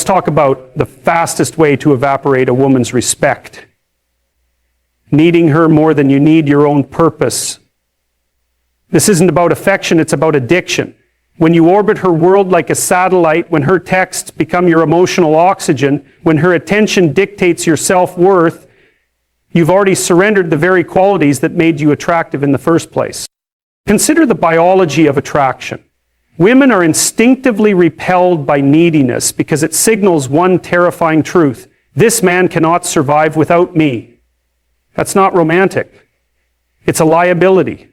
Let's talk about the fastest way to evaporate a woman's respect. Needing her more than you need your own purpose. This isn't about affection, it's about addiction. When you orbit her world like a satellite, when her texts become your emotional oxygen, when her attention dictates your self-worth, you've already surrendered the very qualities that made you attractive in the first place. Consider the biology of attraction. Women are instinctively repelled by neediness because it signals one terrifying truth. This man cannot survive without me. That's not romantic. It's a liability.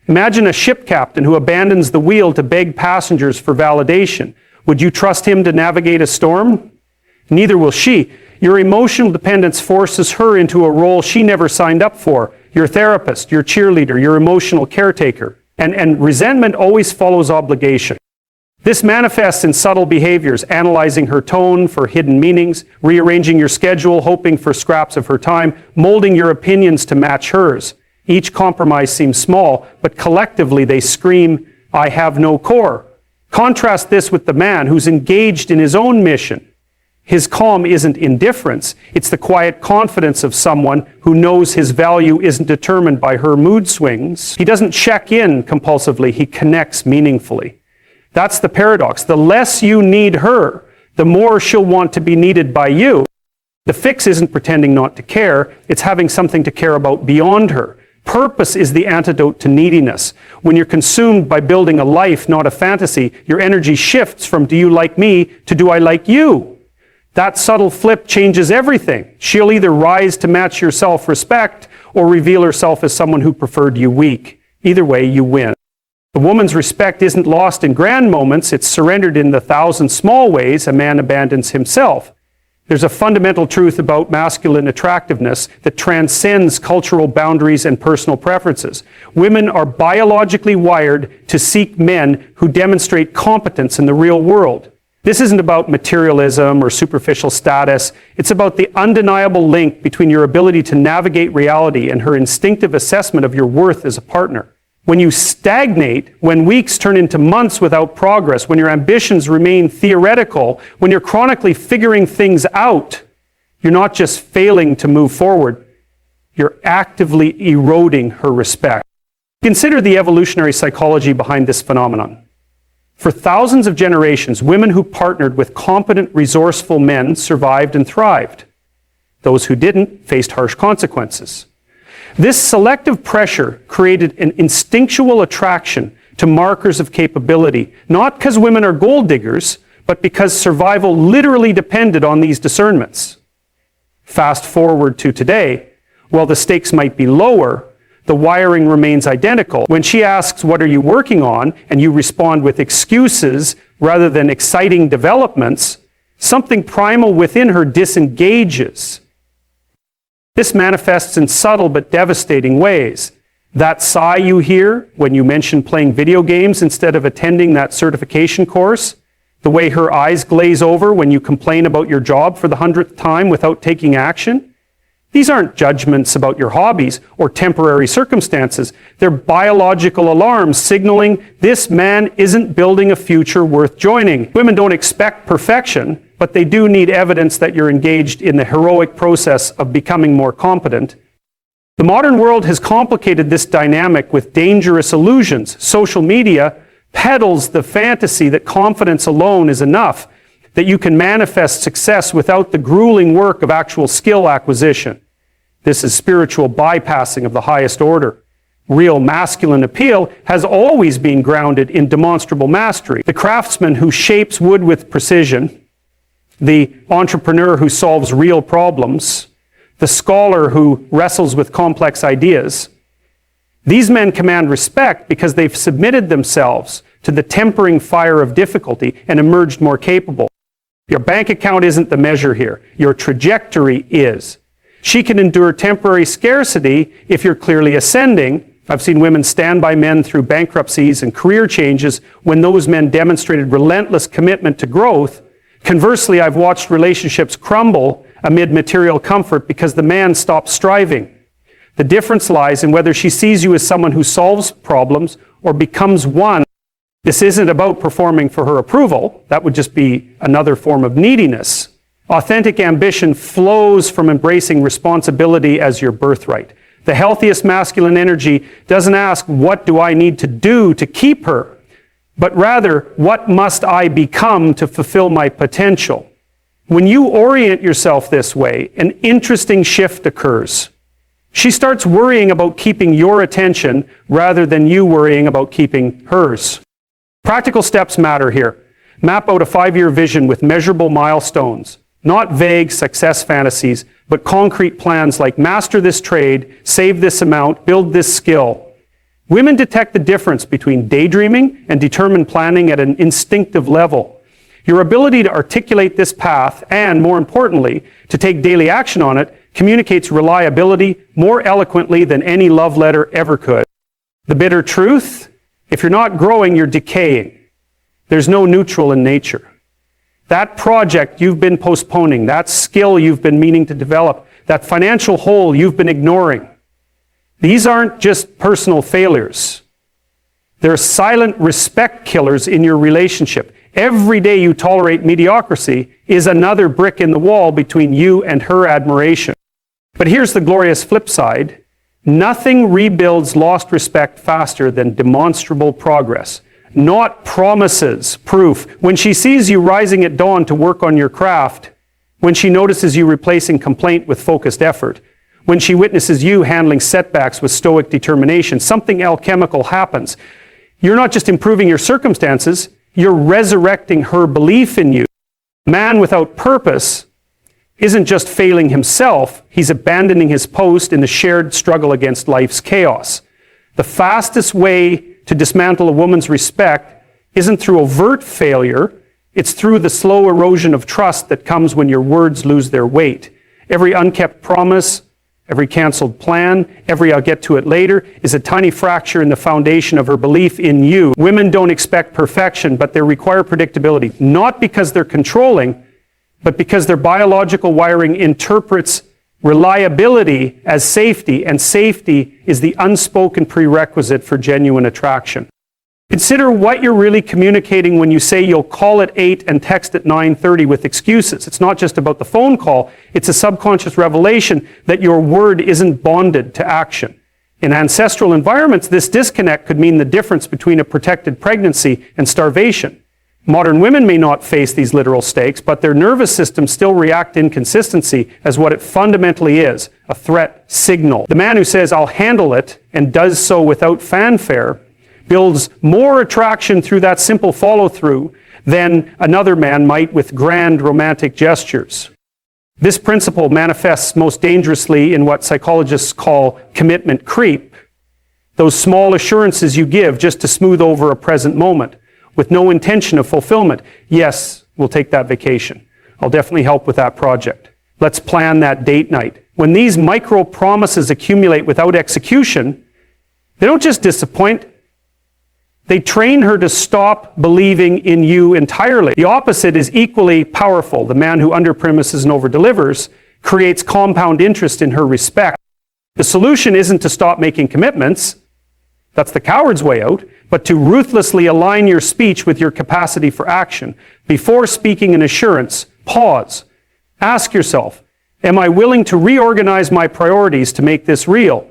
Imagine a ship captain who abandons the wheel to beg passengers for validation. Would you trust him to navigate a storm? Neither will she. Your emotional dependence forces her into a role she never signed up for. Your therapist, your cheerleader, your emotional caretaker. And resentment always follows obligation. This manifests in subtle behaviors, analyzing her tone for hidden meanings, rearranging your schedule, hoping for scraps of her time, molding your opinions to match hers. Each compromise seems small, but collectively they scream, I have no core. Contrast this with the man who's engaged in his own mission. His calm isn't indifference, it's the quiet confidence of someone who knows his value isn't determined by her mood swings. He doesn't check in compulsively, he connects meaningfully. That's the paradox. The less you need her, the more she'll want to be needed by you. The fix isn't pretending not to care, it's having something to care about beyond her. Purpose is the antidote to neediness. When you're consumed by building a life, not a fantasy, your energy shifts from do you like me to do I like you? That subtle flip changes everything. She'll either rise to match your self-respect or reveal herself as someone who preferred you weak. Either way, you win. A woman's respect isn't lost in grand moments, it's surrendered in the thousand small ways a man abandons himself. There's a fundamental truth about masculine attractiveness that transcends cultural boundaries and personal preferences. Women are biologically wired to seek men who demonstrate competence in the real world. This isn't about materialism or superficial status. It's about the undeniable link between your ability to navigate reality and her instinctive assessment of your worth as a partner. When you stagnate, when weeks turn into months without progress, when your ambitions remain theoretical, when you're chronically figuring things out, you're not just failing to move forward, you're actively eroding her respect. Consider the evolutionary psychology behind this phenomenon. For thousands of generations, women who partnered with competent, resourceful men survived and thrived. Those who didn't faced harsh consequences. This selective pressure created an instinctual attraction to markers of capability, not because women are gold diggers, but because survival literally depended on these discernments. Fast forward to today, while the stakes might be lower, the wiring remains identical. When she asks, what are you working on? And you respond with excuses rather than exciting developments, something primal within her disengages. This manifests in subtle but devastating ways. That sigh you hear when you mention playing video games instead of attending that certification course, the way her eyes glaze over when you complain about your job for the 100th time without taking action, these aren't judgments about your hobbies or temporary circumstances. They're biological alarms signaling this man isn't building a future worth joining. Women don't expect perfection, but they do need evidence that you're engaged in the heroic process of becoming more competent. The modern world has complicated this dynamic with dangerous illusions. Social media peddles the fantasy that confidence alone is enough, that you can manifest success without the grueling work of actual skill acquisition. This is spiritual bypassing of the highest order. Real masculine appeal has always been grounded in demonstrable mastery. The craftsman who shapes wood with precision, the entrepreneur who solves real problems, the scholar who wrestles with complex ideas. These men command respect because they've submitted themselves to the tempering fire of difficulty and emerged more capable. Your bank account isn't the measure here. Your trajectory is. She can endure temporary scarcity if you're clearly ascending. I've seen women stand by men through bankruptcies and career changes when those men demonstrated relentless commitment to growth. Conversely, I've watched relationships crumble amid material comfort because the man stopped striving. The difference lies in whether she sees you as someone who solves problems or becomes one This isn't about performing for her approval. That would just be another form of neediness. Authentic ambition flows from embracing responsibility as your birthright. The healthiest masculine energy doesn't ask, what do I need to do to keep her? But rather, what must I become to fulfill my potential? When you orient yourself this way, an interesting shift occurs. She starts worrying about keeping your attention rather than you worrying about keeping hers. Practical steps matter here. Map out a 5-year vision with measurable milestones. Not vague success fantasies, but concrete plans like master this trade, save this amount, build this skill. Women detect the difference between daydreaming and determined planning at an instinctive level. Your ability to articulate this path and, more importantly, to take daily action on it communicates reliability more eloquently than any love letter ever could. The bitter truth? If you're not growing, you're decaying. There's no neutral in nature. That project you've been postponing, that skill you've been meaning to develop, that financial hole you've been ignoring, these aren't just personal failures. They're silent respect killers in your relationship. Every day you tolerate mediocrity is another brick in the wall between you and her admiration. But here's the glorious flip side. Nothing rebuilds lost respect faster than demonstrable progress. Not promises, proof. When she sees you rising at dawn to work on your craft, when she notices you replacing complaint with focused effort, when she witnesses you handling setbacks with stoic determination, something alchemical happens. You're not just improving your circumstances, you're resurrecting her belief in you. A man without purpose isn't just failing himself, he's abandoning his post in the shared struggle against life's chaos. The fastest way to dismantle a woman's respect isn't through overt failure, it's through the slow erosion of trust that comes when your words lose their weight. Every unkept promise, every canceled plan, every I'll get to it later is a tiny fracture in the foundation of her belief in you. Women don't expect perfection, but they require predictability, not because they're controlling, but because their biological wiring interprets reliability as safety, and safety is the unspoken prerequisite for genuine attraction. Consider what you're really communicating when you say you'll call at 8 and text at 9:30 with excuses. It's not just about the phone call, it's a subconscious revelation that your word isn't bonded to action. In ancestral environments, this disconnect could mean the difference between a protected pregnancy and starvation. Modern women may not face these literal stakes, but their nervous systems still react inconsistency as what it fundamentally is, a threat signal. The man who says, I'll handle it, and does so without fanfare, builds more attraction through that simple follow-through than another man might with grand romantic gestures. This principle manifests most dangerously in what psychologists call commitment creep. Those small assurances you give just to smooth over a present moment, with no intention of fulfillment. Yes, we'll take that vacation. I'll definitely help with that project. Let's plan that date night. When these micro promises accumulate without execution, they don't just disappoint, they train her to stop believing in you entirely. The opposite is equally powerful. The man who underpromises and overdelivers creates compound interest in her respect. The solution isn't to stop making commitments. That's the coward's way out, but to ruthlessly align your speech with your capacity for action. Before speaking an assurance, pause. Ask yourself, am I willing to reorganize my priorities to make this real?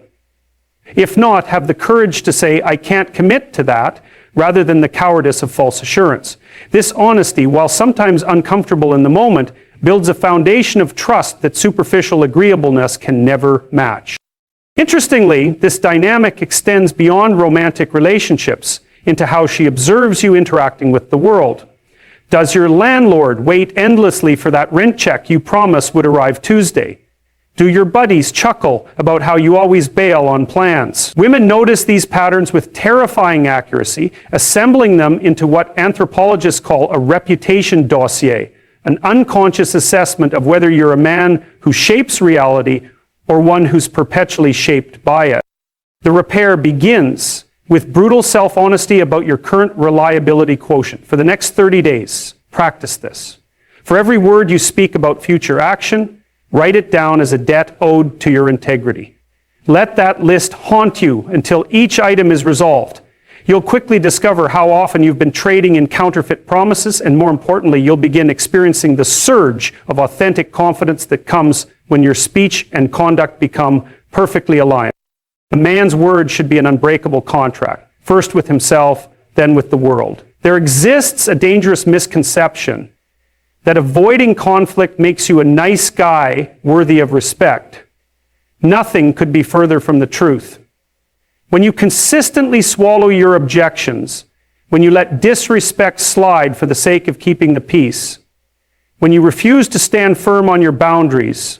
If not, have the courage to say, I can't commit to that, rather than the cowardice of false assurance. This honesty, while sometimes uncomfortable in the moment, builds a foundation of trust that superficial agreeableness can never match. Interestingly, this dynamic extends beyond romantic relationships into how she observes you interacting with the world. Does your landlord wait endlessly for that rent check you promised would arrive Tuesday? Do your buddies chuckle about how you always bail on plans? Women notice these patterns with terrifying accuracy, assembling them into what anthropologists call a reputation dossier, an unconscious assessment of whether you're a man who shapes reality or one who's perpetually shaped by it. The repair begins with brutal self-honesty about your current reliability quotient. For the next 30 days, practice this. For every word you speak about future action, write it down as a debt owed to your integrity. Let that list haunt you until each item is resolved. You'll quickly discover how often you've been trading in counterfeit promises, and more importantly, you'll begin experiencing the surge of authentic confidence that comes when your speech and conduct become perfectly aligned. A man's word should be an unbreakable contract, first with himself, then with the world. There exists a dangerous misconception that avoiding conflict makes you a nice guy worthy of respect. Nothing could be further from the truth. When you consistently swallow your objections, when you let disrespect slide for the sake of keeping the peace, when you refuse to stand firm on your boundaries,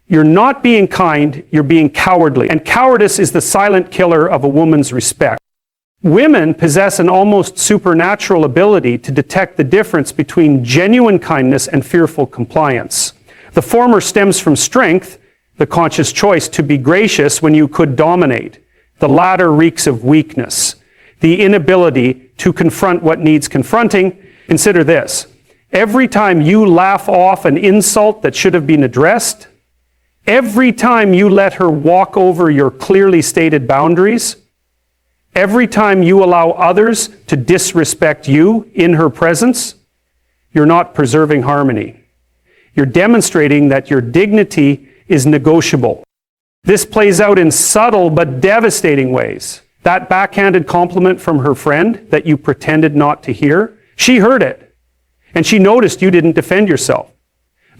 you're not being kind, you're being cowardly. And cowardice is the silent killer of a woman's respect. Women possess an almost supernatural ability to detect the difference between genuine kindness and fearful compliance. The former stems from strength, the conscious choice to be gracious when you could dominate. The latter reeks of weakness, the inability to confront what needs confronting. Consider this. Every time you laugh off an insult that should have been addressed, every time you let her walk over your clearly stated boundaries, every time you allow others to disrespect you in her presence, you're not preserving harmony. You're demonstrating that your dignity is negotiable. This plays out in subtle but devastating ways. That backhanded compliment from her friend that you pretended not to hear, she heard it. And she noticed you didn't defend yourself.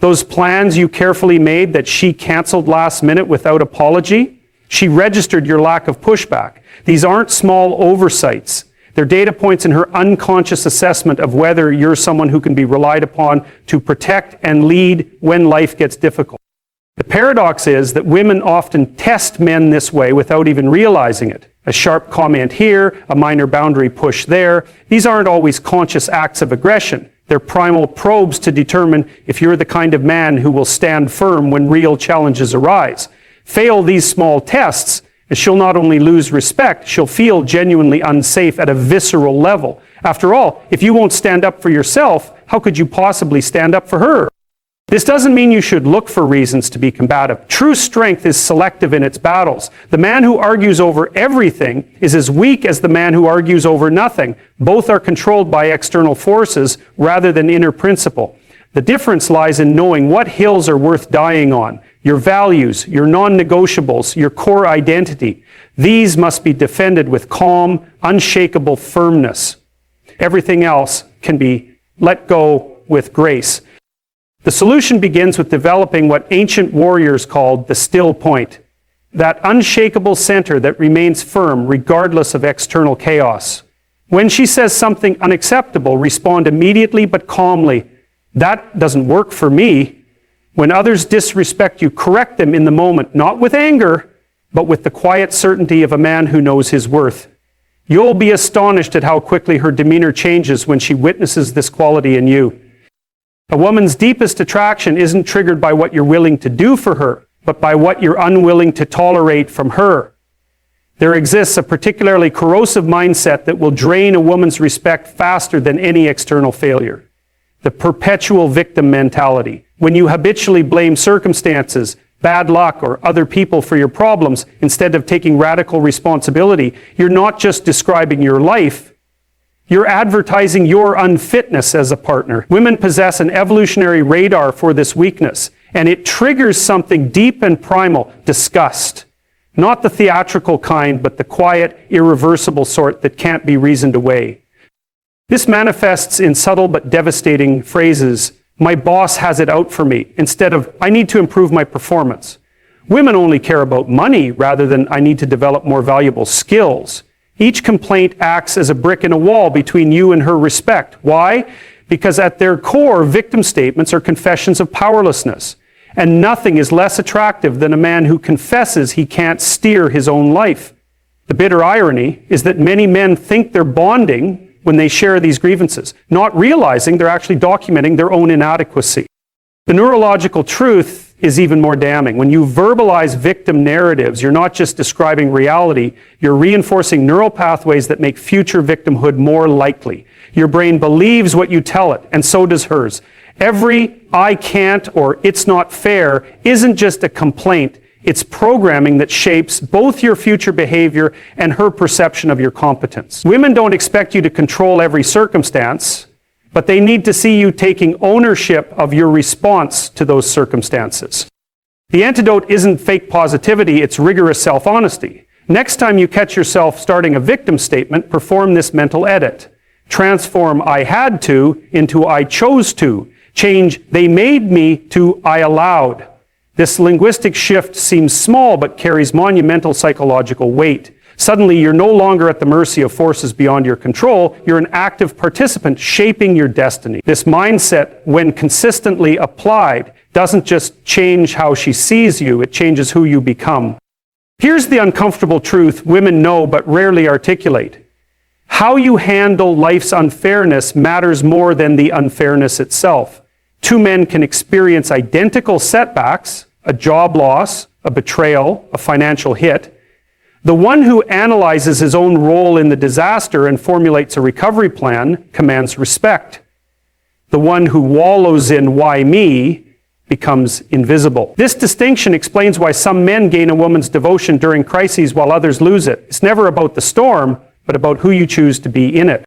Those plans you carefully made that she canceled last minute without apology, she registered your lack of pushback. These aren't small oversights. They're data points in her unconscious assessment of whether you're someone who can be relied upon to protect and lead when life gets difficult. The paradox is that women often test men this way without even realizing it. A sharp comment here, a minor boundary push there. These aren't always conscious acts of aggression. They're primal probes to determine if you're the kind of man who will stand firm when real challenges arise. Fail these small tests, and she'll not only lose respect, she'll feel genuinely unsafe at a visceral level. After all, if you won't stand up for yourself, how could you possibly stand up for her? This doesn't mean you should look for reasons to be combative. True strength is selective in its battles. The man who argues over everything is as weak as the man who argues over nothing. Both are controlled by external forces rather than inner principle. The difference lies in knowing what hills are worth dying on. Your values, your non-negotiables, your core identity. These must be defended with calm, unshakable firmness. Everything else can be let go with grace. The solution begins with developing what ancient warriors called the still point, that unshakable center that remains firm regardless of external chaos. When she says something unacceptable, respond immediately but calmly. That doesn't work for me. When others disrespect you, correct them in the moment, not with anger, but with the quiet certainty of a man who knows his worth. You'll be astonished at how quickly her demeanor changes when she witnesses this quality in you. A woman's deepest attraction isn't triggered by what you're willing to do for her, but by what you're unwilling to tolerate from her. There exists a particularly corrosive mindset that will drain a woman's respect faster than any external failure. The perpetual victim mentality. When you habitually blame circumstances, bad luck, or other people for your problems, instead of taking radical responsibility, you're not just describing your life, you're advertising your unfitness as a partner. Women possess an evolutionary radar for this weakness, and it triggers something deep and primal, disgust. Not the theatrical kind, but the quiet, irreversible sort that can't be reasoned away. This manifests in subtle but devastating phrases. My boss has it out for me, instead of, I need to improve my performance. Women only care about money rather than, I need to develop more valuable skills. Each complaint acts as a brick in a wall between you and her respect. Why? Because at their core, victim statements are confessions of powerlessness. And nothing is less attractive than a man who confesses he can't steer his own life. The bitter irony is that many men think they're bonding when they share these grievances, not realizing they're actually documenting their own inadequacy. The neurological truth is even more damning. When you verbalize victim narratives, you're not just describing reality, you're reinforcing neural pathways that make future victimhood more likely. Your brain believes what you tell it, and so does hers. Every I can't or it's not fair isn't just a complaint, It's programming that shapes both your future behavior and her perception of your competence. Women don't expect you to control every circumstance, but they need to see you taking ownership of your response to those circumstances. The antidote isn't fake positivity, it's rigorous self-honesty. Next time you catch yourself starting a victim statement, perform this mental edit. Transform "I had to" into "I chose to." Change "they made me" to "I allowed." This linguistic shift seems small but carries monumental psychological weight. Suddenly, you're no longer at the mercy of forces beyond your control. You're an active participant shaping your destiny. This mindset, when consistently applied, doesn't just change how she sees you, it changes who you become. Here's the uncomfortable truth women know but rarely articulate. How you handle life's unfairness matters more than the unfairness itself. Two men can experience identical setbacks, a job loss, a betrayal, a financial hit. The one who analyzes his own role in the disaster and formulates a recovery plan commands respect. The one who wallows in "why me" becomes invisible. This distinction explains why some men gain a woman's devotion during crises while others lose it. It's never about the storm, but about who you choose to be in it.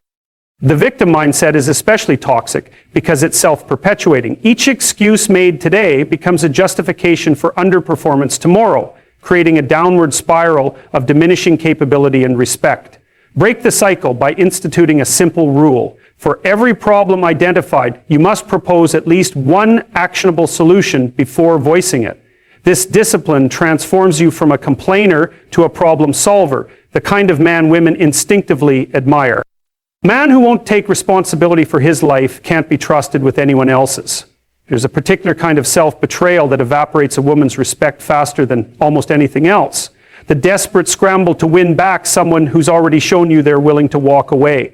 The victim mindset is especially toxic because it's self-perpetuating. Each excuse made today becomes a justification for underperformance tomorrow, creating a downward spiral of diminishing capability and respect. Break the cycle by instituting a simple rule. For every problem identified, you must propose at least one actionable solution before voicing it. This discipline transforms you from a complainer to a problem solver, the kind of man women instinctively admire. A man who won't take responsibility for his life can't be trusted with anyone else's. There's a particular kind of self-betrayal that evaporates a woman's respect faster than almost anything else. The desperate scramble to win back someone who's already shown you they're willing to walk away.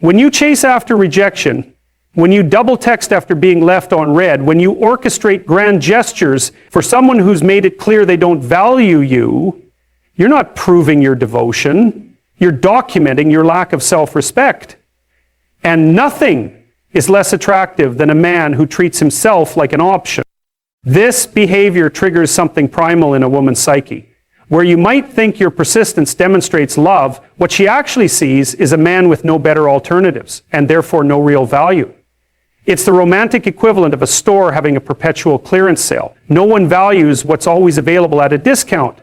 When you chase after rejection, when you double text after being left on red, when you orchestrate grand gestures for someone who's made it clear they don't value you, you're not proving your devotion. You're documenting your lack of self-respect. And nothing is less attractive than a man who treats himself like an option. This behavior triggers something primal in a woman's psyche. Where you might think your persistence demonstrates love, what she actually sees is a man with no better alternatives, and therefore no real value. It's the romantic equivalent of a store having a perpetual clearance sale. No one values what's always available at a discount.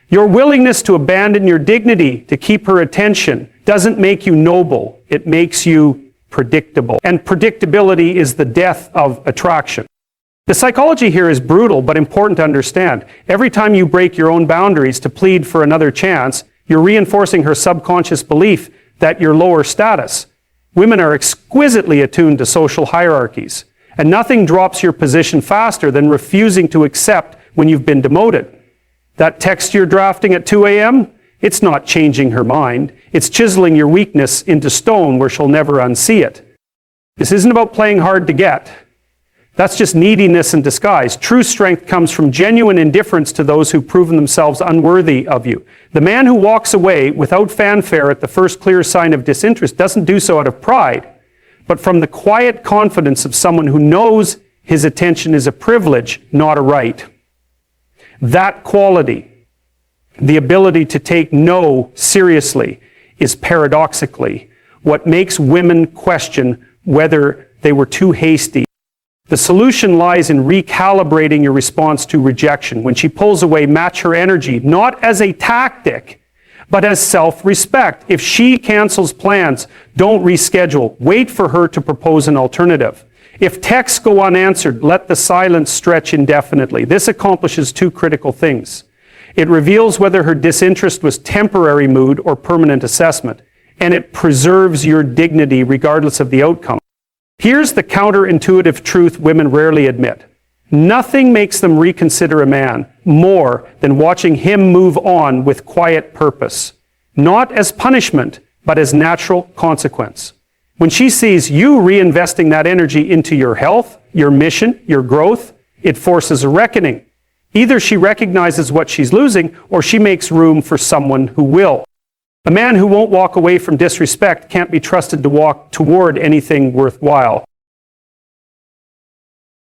Your willingness to abandon your dignity to keep her attention doesn't make you noble, it makes you predictable. And predictability is the death of attraction. The psychology here is brutal but important to understand. Every time you break your own boundaries to plead for another chance, you're reinforcing her subconscious belief that you're lower status. Women are exquisitely attuned to social hierarchies, and nothing drops your position faster than refusing to accept when you've been demoted. That text you're drafting at 2 a.m., it's not changing her mind. It's chiseling your weakness into stone where she'll never unsee it. This isn't about playing hard to get. That's just neediness in disguise. True strength comes from genuine indifference to those who've proven themselves unworthy of you. The man who walks away without fanfare at the first clear sign of disinterest doesn't do so out of pride, but from the quiet confidence of someone who knows his attention is a privilege, not a right. That quality, the ability to take no seriously, is paradoxically what makes women question whether they were too hasty. The solution lies in recalibrating your response to rejection. When she pulls away, match her energy, not as a tactic, but as self-respect. If she cancels plans, don't reschedule. Wait for her to propose an alternative. If texts go unanswered, let the silence stretch indefinitely. This accomplishes two critical things. It reveals whether her disinterest was temporary mood or permanent assessment, and it preserves your dignity regardless of the outcome. Here's the counterintuitive truth women rarely admit. Nothing makes them reconsider a man more than watching him move on with quiet purpose, not as punishment, but as natural consequence. When she sees you reinvesting that energy into your health, your mission, your growth, it forces a reckoning. Either she recognizes what she's losing, or she makes room for someone who will. A man who won't walk away from disrespect can't be trusted to walk toward anything worthwhile.